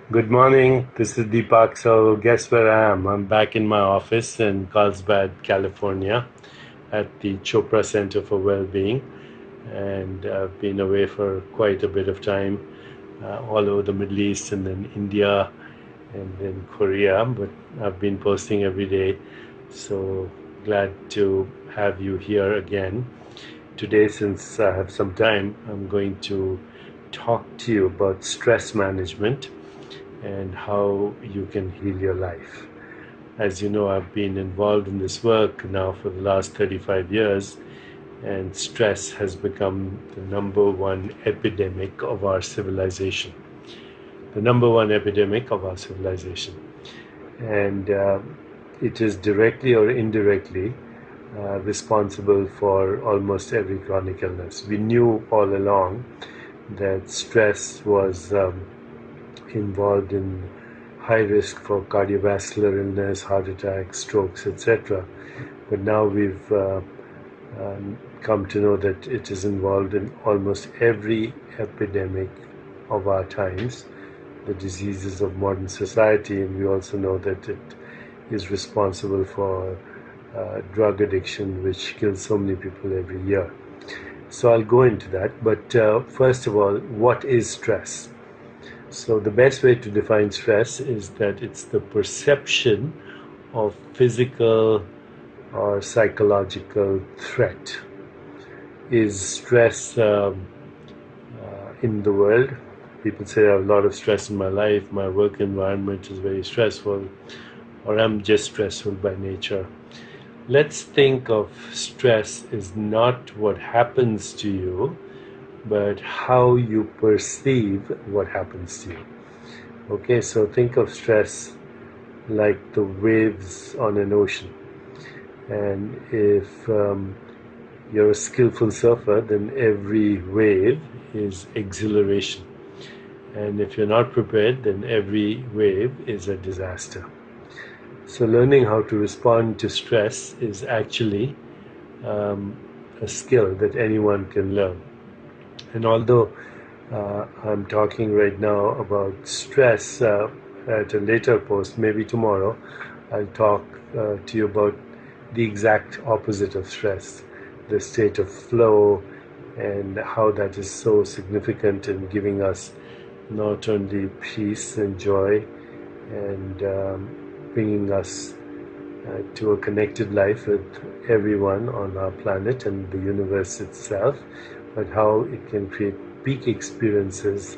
Good morning. This is Deepak. So, guess where I am? I'm back in my office in Carlsbad, California, at the Chopra Center for Wellbeing, and I've been away for quite a bit of time, all over the Middle East and then India and then Korea. But I've been posting every day. So glad to have you here again. Today, since I have some time, I'm going to talk to you about stress management and how you can heal your life. As you know, I've been involved in this work now for the last 35 years, and stress has become the number one epidemic of our civilization. The number one epidemic of our civilization. And it is directly or indirectly responsible for almost every chronic illness. We knew all along that stress was involved in high risk for cardiovascular illness, heart attacks, strokes, etc. But now we've come to know that it is involved in almost every epidemic of our times, the diseases of modern society, and we also know that it is responsible for drug addiction, which kills so many people every year. So I'll go into that. But first of all, what is stress? So the best way to define stress is that it's the perception of physical or psychological threat. Is stress in the world? People say I have a lot of stress in my life, my work environment is very stressful, or I'm just stressful by nature. Let's think of stress is not what happens to you, but how you perceive what happens to you. Okay, so think of stress like the waves on an ocean. And if you're a skillful surfer, then every wave is exhilaration. And if you're not prepared, then every wave is a disaster. So learning how to respond to stress is actually a skill that anyone can learn. And although I'm talking right now about stress at a later post, maybe tomorrow, I'll talk to you about the exact opposite of stress, the state of flow, and how that is so significant in giving us not only peace and joy and bringing us to a connected life with everyone on our planet and the universe itself, but how it can create peak experiences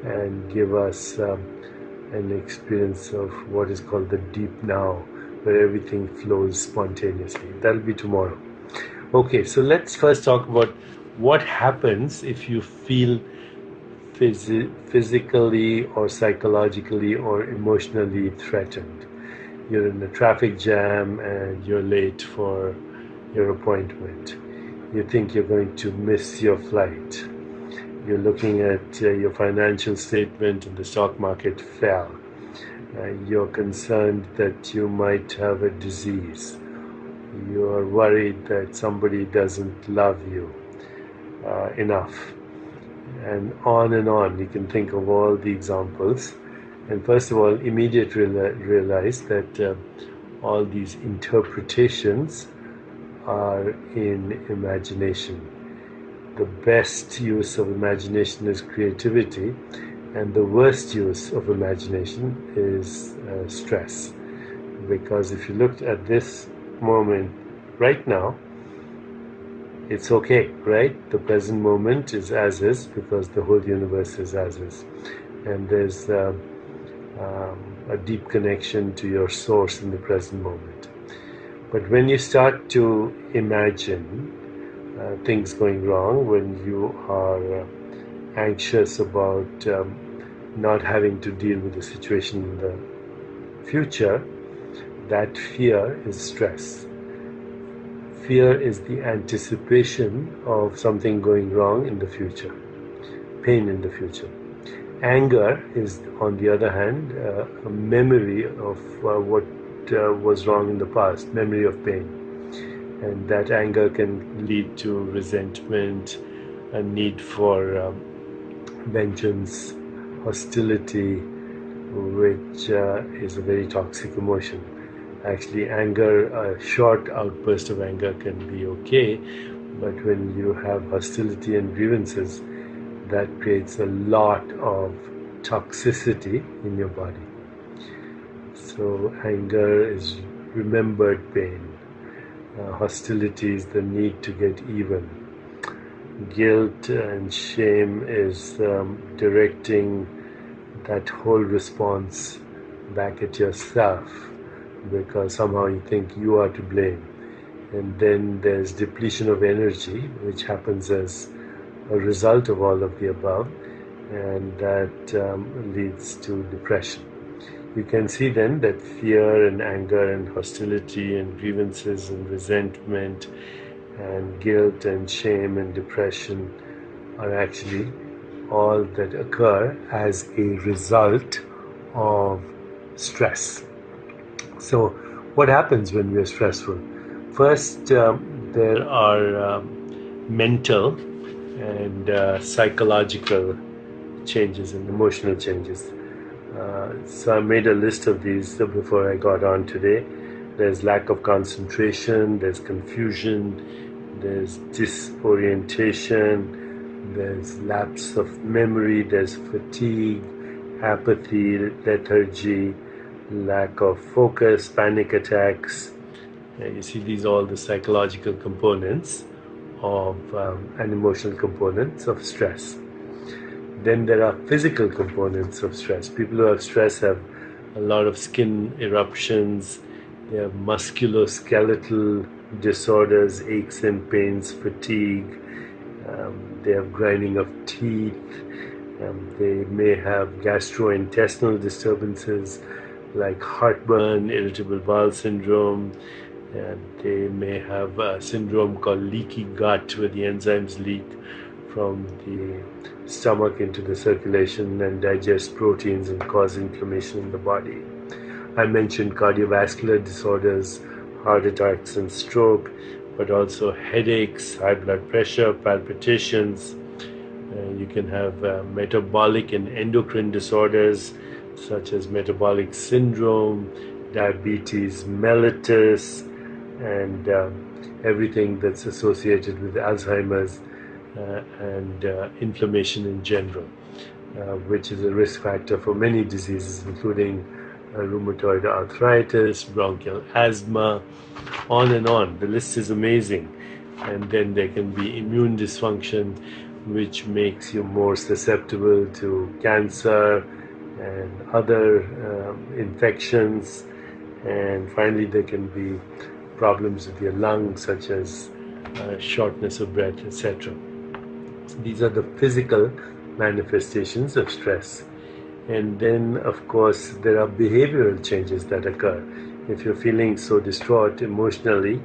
and give us an experience of what is called the deep now, where everything flows spontaneously. That'll be tomorrow. Okay, so let's first talk about what happens if you feel physically or psychologically or emotionally threatened. You're in a traffic jam and you're late for your appointment. You think you're going to miss your flight. You're looking at your financial statement and the stock market fell. You're concerned that you might have a disease. You're worried that somebody doesn't love you enough. And on. You can think of all the examples. And first of all, immediately realize that all these interpretations are in imagination. The best use of imagination is creativity, and the worst use of imagination is stress. Because if you looked at this moment right now, it's okay, right? The present moment is as is because the whole universe is as is. And there's a deep connection to your source in the present moment. But when you start to imagine things going wrong, when you are anxious about not having to deal with the situation in the future, that fear is stress. Fear is the anticipation of something going wrong in the future, pain in the future. Anger is, on the other hand, a memory of what was wrong in the past, memory of pain. And that anger can lead to resentment, a need for vengeance, hostility, which is a very toxic emotion. Actually, anger, a short outburst of anger can be okay, but when you have hostility and grievances, that creates a lot of toxicity in your body. So, anger is remembered pain. Hostility is the need to get even. Guilt and shame is directing that whole response back at yourself because somehow you think you are to blame. And then there's depletion of energy, which happens as a result of all of the above, and that leads to depression. You can see then that fear and anger and hostility and grievances and resentment and guilt and shame and depression are actually all that occur as a result of stress. So, what happens when we are stressful? First, there are mental and psychological changes and emotional changes. So I made a list of these before I got on today. There's lack of concentration, there's confusion, there's disorientation, there's lapse of memory, there's fatigue, apathy, lethargy, lack of focus, panic attacks. You see, these are all the psychological components of and emotional components of stress. Then there are physical components of stress. People who have stress have a lot of skin eruptions, they have musculoskeletal disorders, aches and pains, fatigue, they have grinding of teeth, they may have gastrointestinal disturbances like heartburn, irritable bowel syndrome, and they may have a syndrome called leaky gut where the enzymes leak from the stomach into the circulation and digest proteins and cause inflammation in the body. I mentioned cardiovascular disorders, heart attacks and stroke, but also headaches, high blood pressure, palpitations. You can have metabolic and endocrine disorders such as metabolic syndrome, diabetes mellitus, and everything that's associated with Alzheimer's and inflammation in general, which is a risk factor for many diseases, including rheumatoid arthritis, bronchial asthma, on and on. The list is amazing. And then there can be immune dysfunction, which makes you more susceptible to cancer and other infections. And finally, there can be problems with your lungs, such as shortness of breath, etc. These are the physical manifestations of stress. And then, of course, there are behavioral changes that occur. If you're feeling so distraught emotionally,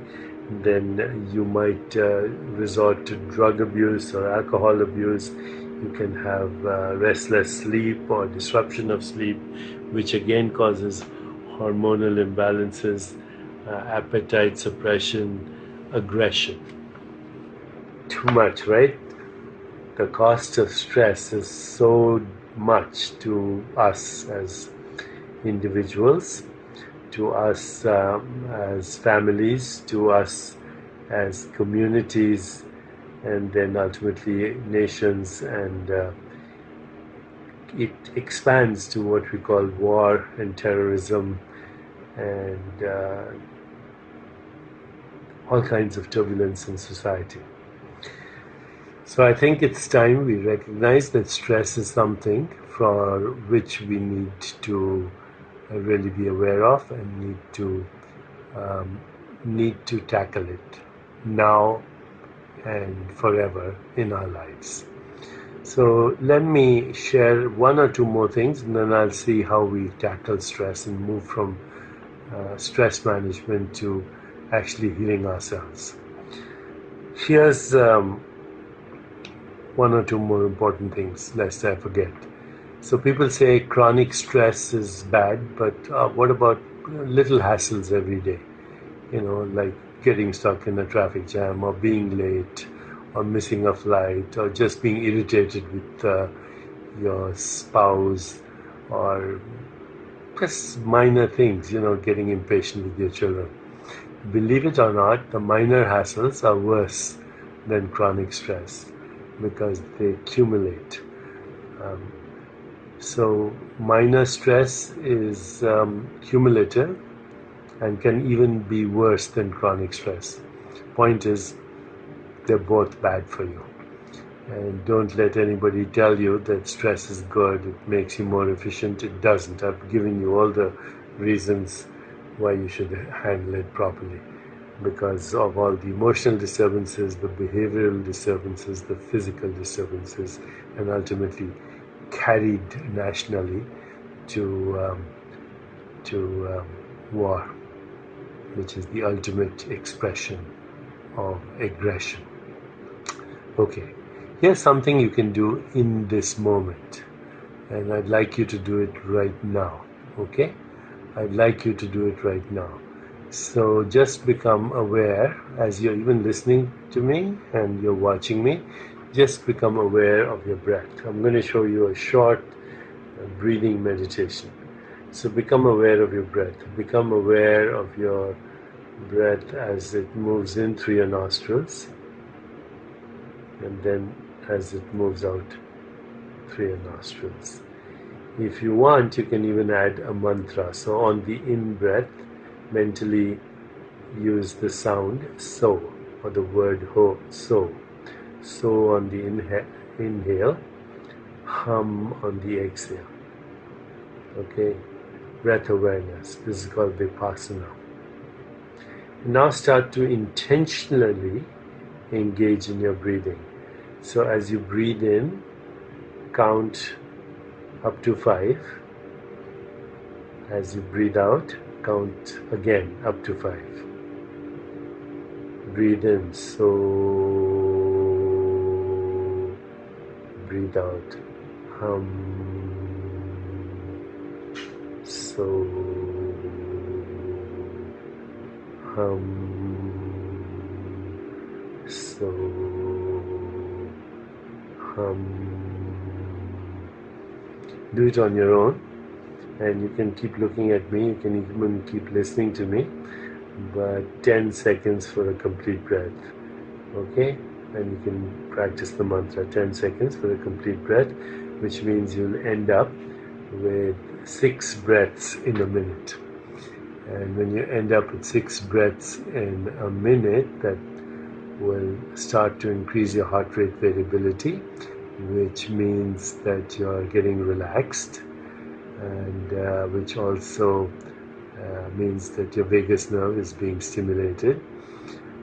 then you might resort to drug abuse or alcohol abuse. You can have restless sleep or disruption of sleep, which again causes hormonal imbalances, appetite suppression, aggression. Too much, right? The cost of stress is so much to us as individuals, to us as families, to us as communities, and then ultimately nations, and it expands to what we call war and terrorism and all kinds of turbulence in society. So I think it's time we recognize that stress is something for which we need to really be aware of and need to tackle it now and forever in our lives. So let me share one or two more things, and then I'll see how we tackle stress and move from stress management to actually healing ourselves. Here's one or two more important things, lest I forget. So people say chronic stress is bad, but what about little hassles every day? You know, like getting stuck in a traffic jam, or being late, or missing a flight, or just being irritated with your spouse, or just minor things, getting impatient with your children. Believe it or not, the minor hassles are worse than chronic stress because they accumulate. So minor stress is cumulative and can even be worse than chronic stress. Point is, they're both bad for you. And don't let anybody tell you that stress is good, it makes you more efficient. It doesn't. I've given you all the reasons why you should handle it properly. Because of all the emotional disturbances, the behavioral disturbances, the physical disturbances, and ultimately carried nationally to war, which is the ultimate expression of aggression. Okay, here's something you can do in this moment, and I'd like you to do it right now. Okay, I'd like you to do it right now. So just become aware as you're even listening to me and you're watching me. Just become aware of your breath. I'm going to show you a short breathing meditation. So become aware of your breath. Become aware of your breath as it moves in through your nostrils and then as it moves out through your nostrils. If you want, you can even add a mantra. So on the in-breath, mentally use the sound so, or the word ho, so. So on the inhale, hum on the exhale. Okay, breath awareness. This is called Vipassana. Now start to intentionally engage in your breathing. So as you breathe in, count up to 5. As you breathe out, count again up to 5. Breathe in, so. Breathe out, hum, so, hum, so, hum. Do it on your own, and you can keep looking at me, you can even keep listening to me, but 10 seconds for a complete breath. Okay? And you can practice the mantra 10 seconds for a complete breath, which means you'll end up with 6 breaths in a minute. And when you end up with 6 breaths in a minute, that will start to increase your heart rate variability, which means that you're getting relaxed, and which also means that your vagus nerve is being stimulated,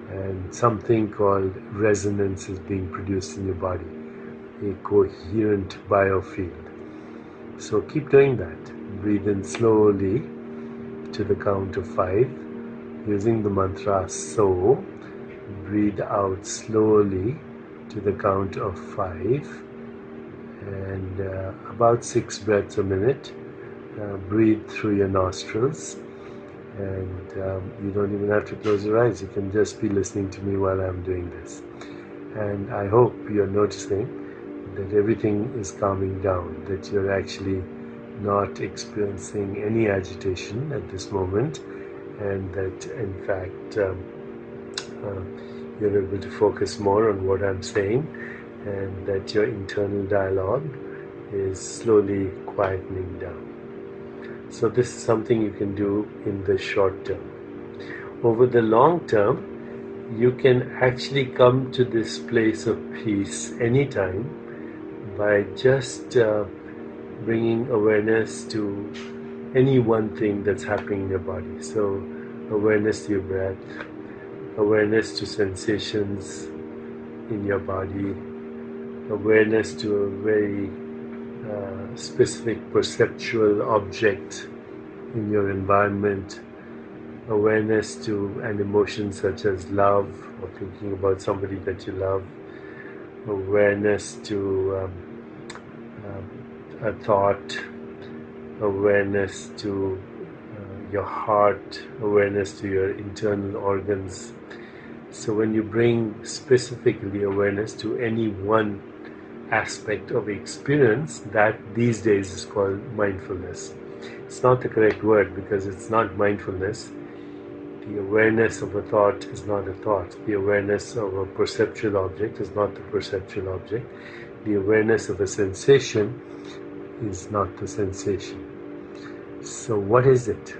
and something called resonance is being produced in your body, a coherent biofield. So keep doing that. Breathe in slowly to the count of 5 using the mantra so. Breathe out slowly to the count of 5 and about 6 breaths a minute. Breathe through your nostrils. And you don't even have to close your eyes. You can just be listening to me while I'm doing this. And I hope you're noticing that everything is calming down, that you're actually not experiencing any agitation at this moment, and that in fact you're able to focus more on what I'm saying, and that your internal dialogue is slowly quietening down. So this is something you can do in the short term. Over the long term, you can actually come to this place of peace anytime by just bringing awareness to any one thing that's happening in your body. So awareness to your breath, awareness to sensations in your body, awareness to a very specific perceptual object in your environment, awareness to an emotion such as love or thinking about somebody that you love, awareness to a thought, awareness to your heart, awareness to your internal organs. So when you bring specifically awareness to any one aspect of experience, that these days is called mindfulness. It's not the correct word because it's not mindfulness. The awareness of a thought is not a thought. The awareness of a perceptual object is not the perceptual object. The awareness of a sensation is not the sensation. So what is it?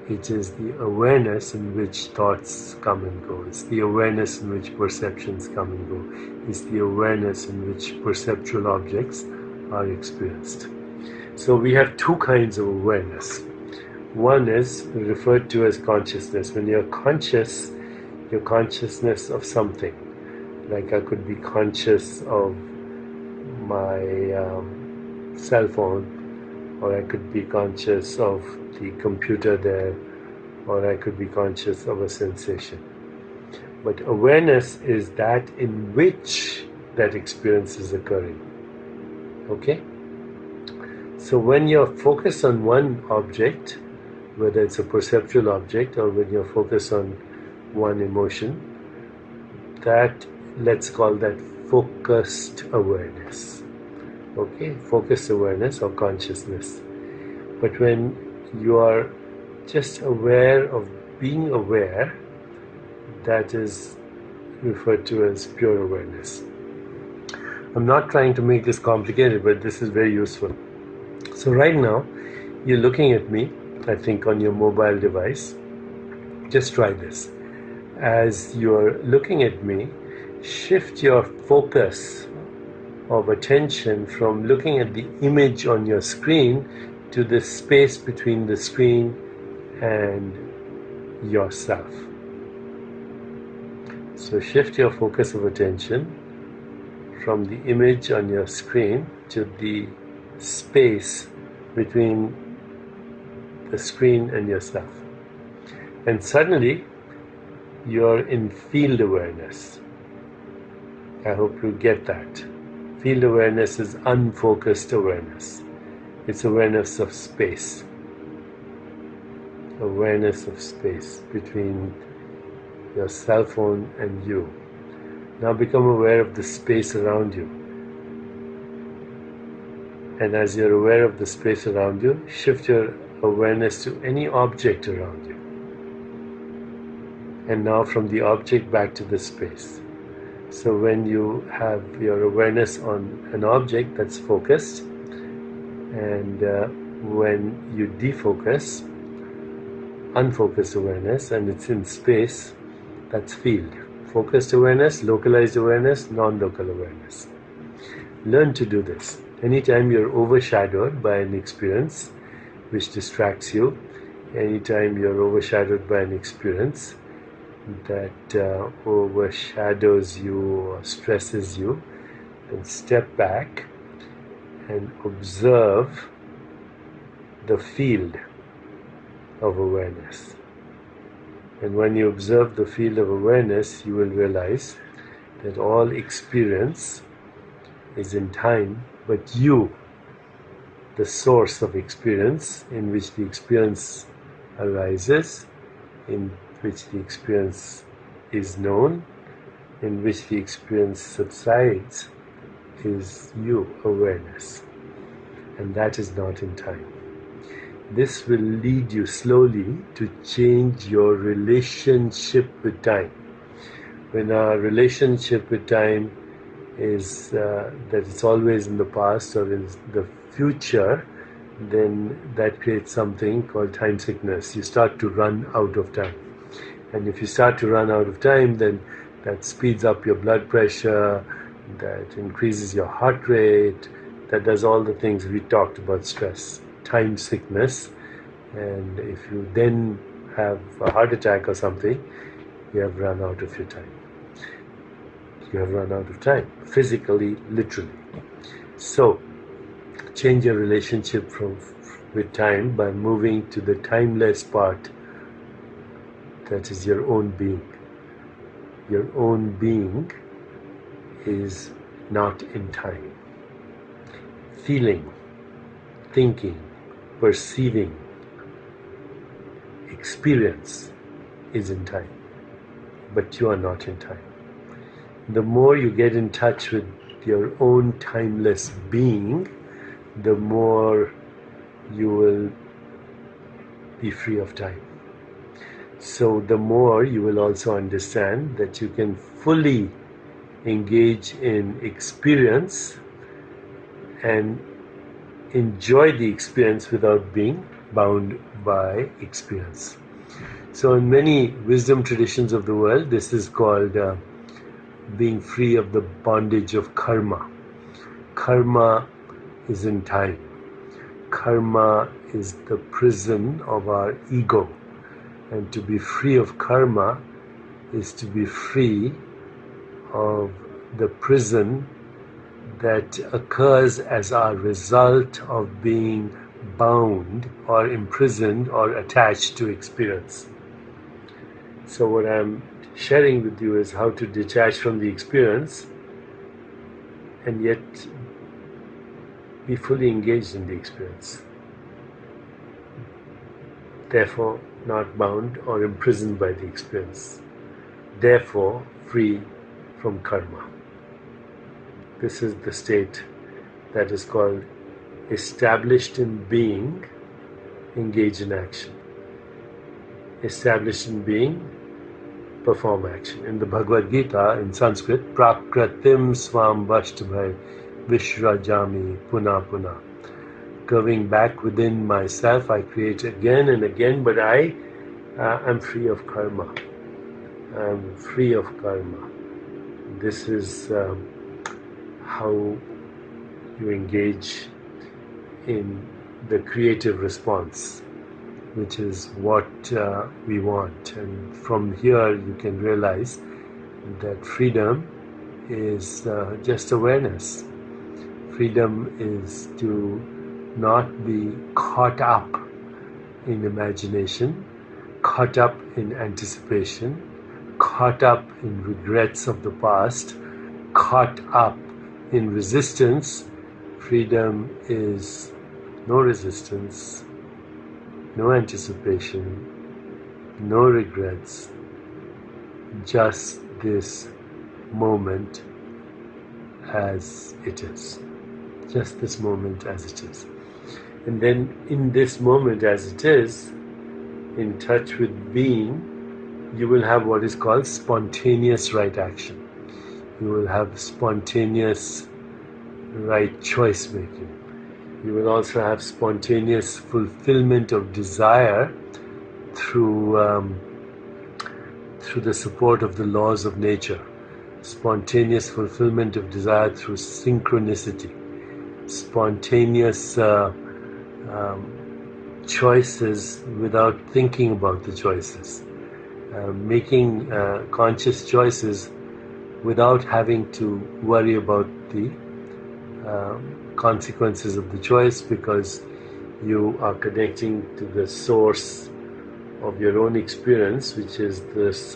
It is the awareness in which thoughts come and go. It's the awareness in which perceptions come and go. It's the awareness in which perceptual objects are experienced. So we have two kinds of awareness. One is referred to as consciousness. When you're conscious, your consciousness of something. Like I could be conscious of my cell phone, or I could be conscious of the computer there, or I could be conscious of a sensation. But awareness is that in which that experience is occurring. Okay? So when you're focused on one object, whether it's a perceptual object or when you're focused on one emotion, that, let's call that focused awareness. Okay? Focused awareness or consciousness. But when you are just aware of being aware, that is referred to as pure awareness. I'm not trying to make this complicated, but this is very useful. So right now, you're looking at me, I think on your mobile device. Just try this. As you're looking at me, shift your focus of attention from looking at the image on your screen to the space between the screen and yourself. So shift your focus of attention from the image on your screen to the space between the screen and yourself. And suddenly you're in field awareness. I hope you get that. Field awareness is unfocused awareness. It's awareness of space. Awareness of space between your cell phone and you. Now become aware of the space around you. And as you're aware of the space around you, shift your awareness to any object around you. And now from the object back to the space. So when you have your awareness on an object that's focused, and when you defocus, unfocused awareness, and it's in space, that's field. Focused awareness, localized awareness, non-local awareness. Learn to do this. Anytime you're overshadowed by an experience which distracts you, anytime you're overshadowed by an experience that overshadows you or stresses you, then step back and observe the field of awareness. And when you observe the field of awareness, you will realize that all experience is in time, but you, the source of experience, in which the experience arises, in which the experience is known, in which the experience subsides, is you, awareness. And that is not in time. This will lead you slowly to change your relationship with time. When our relationship with time is that it's always in the past or in the future, then that creates something called time sickness. You start to run out of time. And if you start to run out of time, then that speeds up your blood pressure, that increases your heart rate, that does all the things we talked about stress, time sickness. And if you then have a heart attack or something, you have run out of your time. You have run out of time, physically, literally. So, change your relationship with time by moving to the timeless part, that is your own being. Your own being is not in time. Feeling, thinking, perceiving, experience is in time, but you are not in time. The more you get in touch with your own timeless being, the more you will be free of time. So the more you will also understand that you can fully engage in experience and enjoy the experience without being bound by experience. So in many wisdom traditions of the world, this is called being free of the bondage of karma. Karma is in time. Karma is the prison of our ego. And to be free of karma is to be free of the prison that occurs as a result of being bound or imprisoned or attached to experience. So what I'm sharing with you is how to detach from the experience and yet be fully engaged in the experience. Therefore, not bound or imprisoned by the experience. Therefore, free from karma. This is the state that is called established in being, engage in action. Established in being, perform action. In the Bhagavad Gita, in Sanskrit, prakratim swam vashtbhai vishrajami puna puna. Going back within myself, I create again and again, but I am free of karma. I'm free of karma. This is how you engage in the creative response, which is what we want. And from here you can realize that freedom is just awareness. Freedom is to not be caught up in imagination, caught up in anticipation, caught up in regrets of the past, caught up in resistance. Freedom is no resistance, no anticipation, no regrets, just this moment as it is. Just this moment as it is. And then in this moment as it is, in touch with being, you will have what is called spontaneous right action. You will have spontaneous right choice making. You will also have spontaneous fulfillment of desire through the support of the laws of nature. Spontaneous fulfillment of desire through synchronicity. Spontaneous choices without thinking about the choices. Making conscious choices without having to worry about the consequences of the choice, because you are connecting to the source of your own experience, which is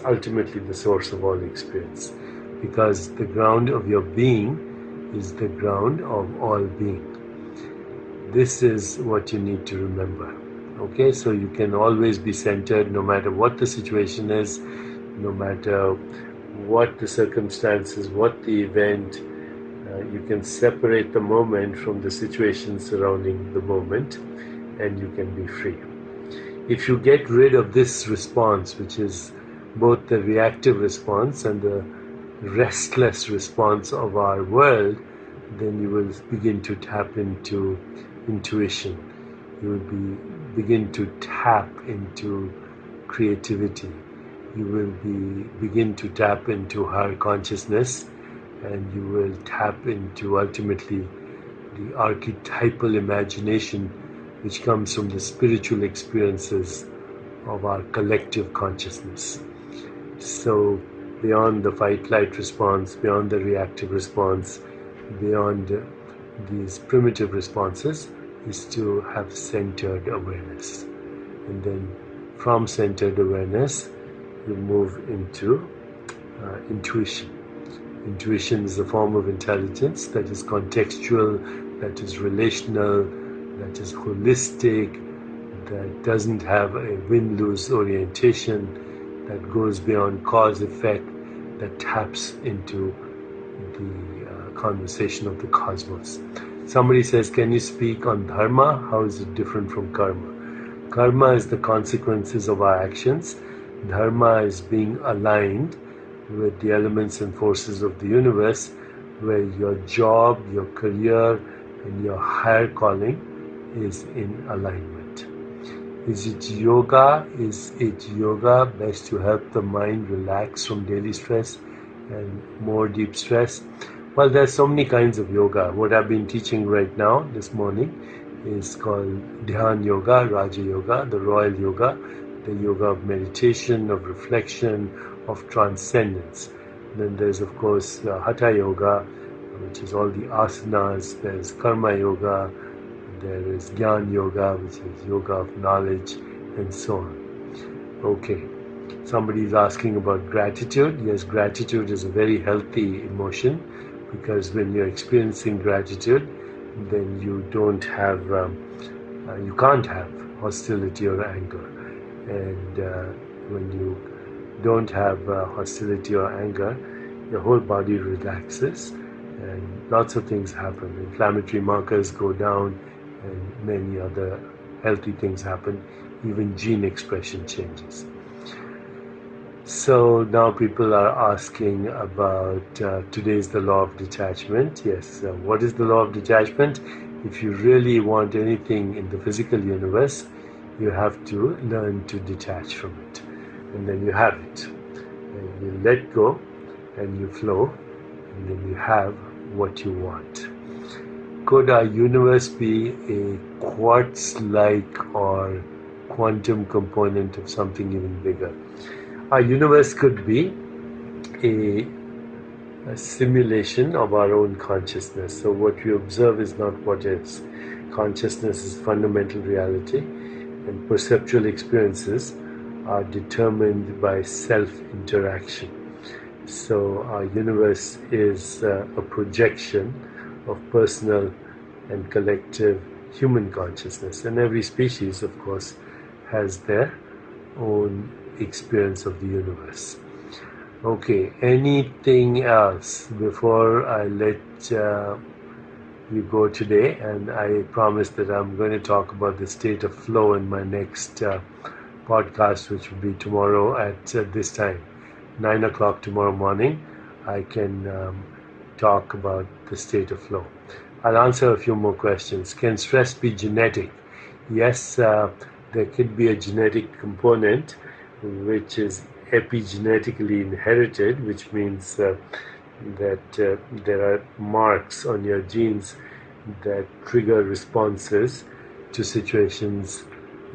ultimately the source of all experience, because the ground of your being is the ground of all being. This is what you need to remember. Okay, so you can always be centered no matter what the situation is, no matter what the circumstances, what the event. You can separate the moment from the situation surrounding the moment, and you can be free. If you get rid of this response, which is both the reactive response and the restless response of our world, then you will begin to tap into intuition. You will begin to tap into creativity. You will begin to tap into higher consciousness, and you will tap into ultimately the archetypal imagination which comes from the spiritual experiences of our collective consciousness. So beyond the fight-flight response, beyond the reactive response, beyond these primitive responses, is to have centered awareness. And then from centered awareness, you move into intuition. Intuition is a form of intelligence that is contextual, that is relational, that is holistic, that doesn't have a win-lose orientation, that goes beyond cause-effect, that taps into the conversation of the cosmos. Somebody says, can you speak on dharma? How is it different from karma? Karma is the consequences of our actions. Dharma is being aligned with the elements and forces of the universe, where your job, your career, and your higher calling is in alignment. Is it yoga? Is it yoga best to help the mind relax from daily stress and more deep stress? Well, there's so many kinds of yoga. What I've been teaching right now, this morning, is called Dhyan Yoga, Raja Yoga, the Royal Yoga, the yoga of meditation, of reflection, of transcendence. And then there's, of course, Hatha Yoga, which is all the asanas. There's Karma Yoga, there is Jnana Yoga, which is yoga of knowledge, and so on. Okay, somebody is asking about gratitude. Yes, gratitude is a very healthy emotion, because when you're experiencing gratitude, then you can't have hostility or anger. And when you don't have hostility or anger, your whole body relaxes and lots of things happen. Inflammatory markers go down and many other healthy things happen. Even gene expression changes. So now people are asking about today's the law of detachment. Yes, what is the law of detachment? If you really want anything in the physical universe, you have to learn to detach from it. And then you have it. And you let go and you flow, and then you have what you want. Could our universe be a quartz-like or quantum component of something even bigger? Our universe could be a simulation of our own consciousness. So what we observe is not what is. Consciousness is fundamental reality, and perceptual experiences are determined by self-interaction. So our universe is a projection of personal and collective human consciousness, and every species, of course, has their own experience of the universe. Okay, anything else before I let you go today? And I promise that I'm going to talk about the state of flow in my next podcast, which will be tomorrow at this time, 9 o'clock tomorrow morning. I can talk about the state of flow. I'll answer a few more questions. Can stress be genetic? Yes, there could be a genetic component which is epigenetically inherited, which means that there are marks on your genes that trigger responses to situations,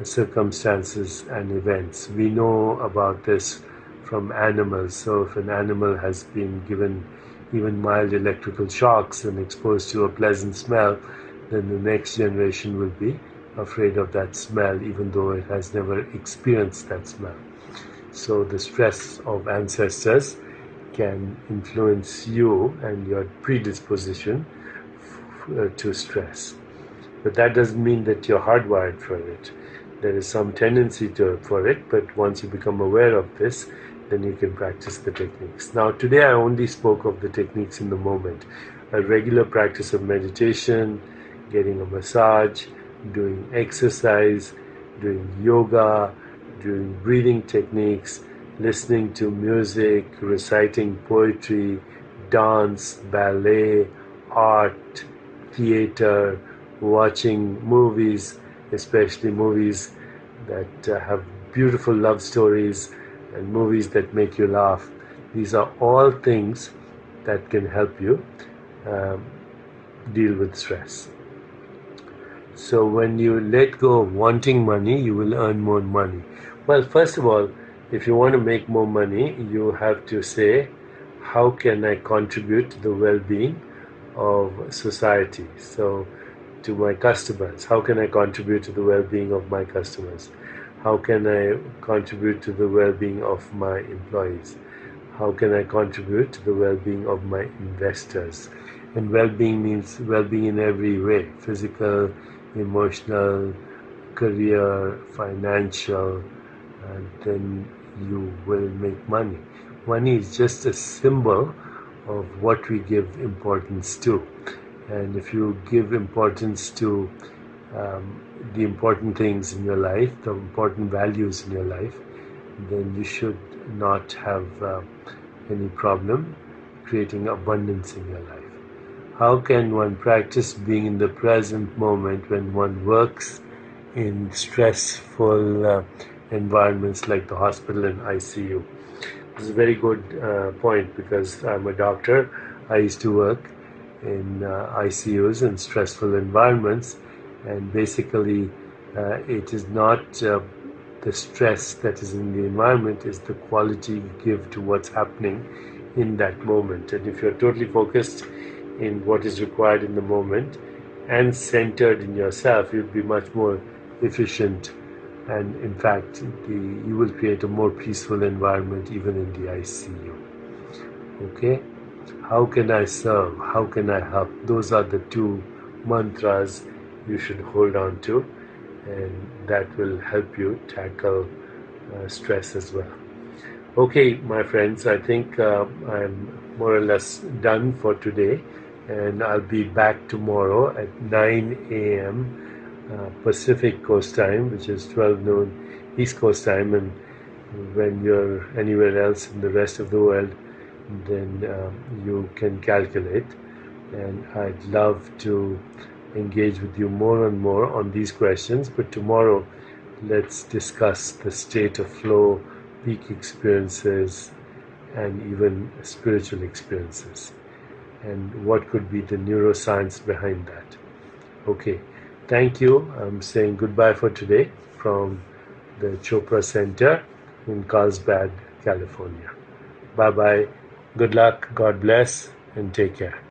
circumstances, and events. We know about this from animals. So if an animal has been given even mild electrical shocks and exposed to a pleasant smell, then the next generation will be afraid of that smell, even though it has never experienced that smell. So the stress of ancestors can influence you and your predisposition to stress. But that doesn't mean that you're hardwired for it. There is some tendency for it, but once you become aware of this, then you can practice the techniques. Now, today I only spoke of the techniques in the moment. A regular practice of meditation, getting a massage, doing exercise, doing yoga, doing breathing techniques, listening to music, reciting poetry, dance, ballet, art, theater, watching movies, especially movies that have beautiful love stories and movies that make you laugh. These are all things that can help you deal with stress. So when you let go of wanting money, you will earn more money. Well, first of all, if you want to make more money, you have to say, how can I contribute to the well-being of society? So to my customers, how can I contribute to the well-being of my customers? How can I contribute to the well-being of my employees? How can I contribute to the well-being of my investors? And well-being means well-being in every way: physical, emotional, career, financial, and then you will make money. Money is just a symbol of what we give importance to. And if you give importance to the important things in your life, the important values in your life, then you should not have any problem creating abundance in your life. How can one practice being in the present moment when one works in stressful environments like the hospital and ICU? This is a very good point because I'm a doctor. I used to work in ICUs and stressful environments, and basically it is not the stress that is in the environment, is the quality you give to what's happening in that moment. And if you're totally focused in what is required in the moment and centered in yourself, you'll be much more efficient, and in fact you will create a more peaceful environment even in the ICU. Okay, how can I serve, how can I help? Those are the two mantras you should hold on to, and that will help you tackle stress as well. Okay, my friends, I think I'm more or less done for today, and I'll be back tomorrow at 9 a.m. Pacific Coast Time, which is 12 noon East Coast Time, and when you're anywhere else in the rest of the world, then you can calculate. And I'd love to engage with you more and more on these questions, but tomorrow let's discuss the state of flow, peak experiences, and even spiritual experiences, and what could be the neuroscience behind that. Okay, thank you. I'm saying goodbye for today from the Chopra Center in Carlsbad, California. Bye bye. Good luck, God bless, and take care.